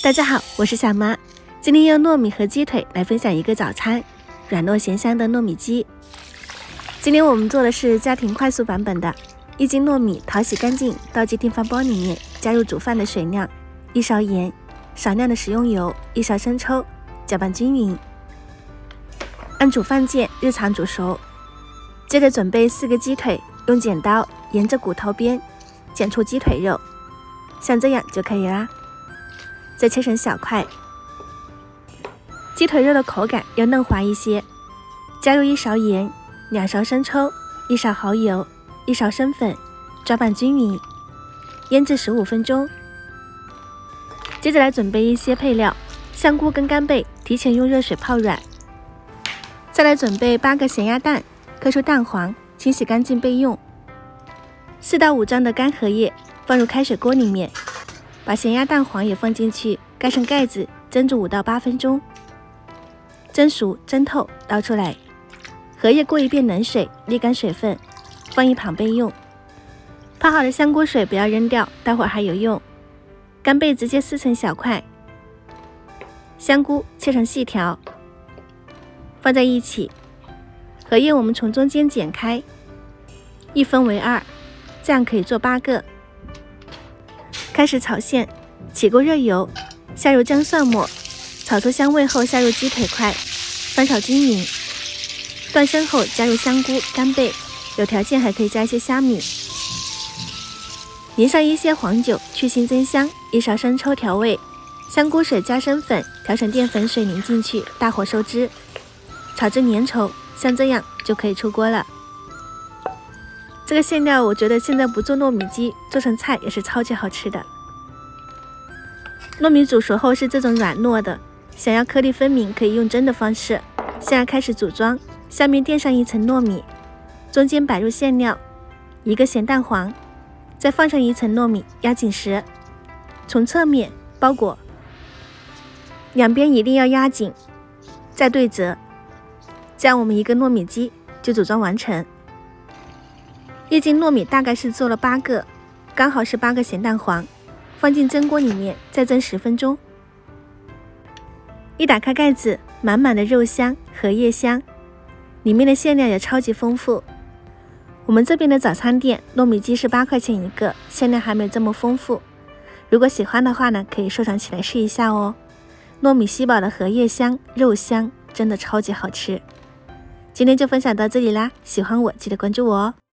大家好，我是小妈，今天用糯米和鸡腿来分享一个早餐，软糯咸香的糯米鸡。今天我们做的是家庭快速版本的，1斤糯米淘洗干净，倒进电饭煲里面，加入煮饭的水量，1勺盐，少量的食用油，1勺生抽，搅拌均匀，按煮饭键日常煮熟。接着准备4个鸡腿，用剪刀沿着骨头边剪出鸡腿肉，像这样就可以啦。再切成小块，鸡腿肉的口感要嫩滑一些，加入1勺盐，2勺生抽，1勺蚝油，1勺生粉，抓拌均匀，腌制15分钟。接着来准备一些配料，香菇跟干贝提前用热水泡软。再来准备8个咸鸭蛋，磕出蛋黄，清洗干净备用。4到5张的干荷叶放入开水锅里面，把咸鸭蛋黄也放进去，盖上盖子，蒸煮5到8分钟，蒸熟蒸透，倒出来。荷叶过一遍冷水，沥干水分，放一旁备用。泡好的香菇水不要扔掉，待会儿还有用。干贝直接撕成小块，香菇切成细条，放在一起。荷叶我们从中间剪开，一分为2，这样可以做8个。开始炒馅，起锅热油，下入姜蒜末，炒出香味后下入鸡腿块，翻炒均匀。断生后加入香菇、干贝，有条件还可以加一些虾米。淋上一些黄酒去腥增香，1勺生抽调味，香菇水加生粉调成淀粉水淋进去，大火收汁，炒至粘稠，像这样就可以出锅了。这个馅料我觉得现在不做糯米鸡，做成菜也是超级好吃的。糯米煮熟后是这种软糯的，想要颗粒分明可以用蒸的方式。现在开始组装，下面垫上1层糯米，中间摆入馅料，1个咸蛋黄，再放上1层糯米，压紧实，从侧面包裹，两边一定要压紧，再对折，这样我们1个糯米鸡就组装完成。1斤糯米大概是做了8个，刚好是8个咸蛋黄，放进蒸锅里面再蒸10分钟。一打开盖子，满满的肉香、荷叶香，里面的馅料也超级丰富。我们这边的早餐店糯米鸡是8块钱1个，馅料还没这么丰富。如果喜欢的话呢，可以收藏起来试一下哦。糯米吸饱的荷叶香、肉香，真的超级好吃。今天就分享到这里啦，喜欢我记得关注我哦。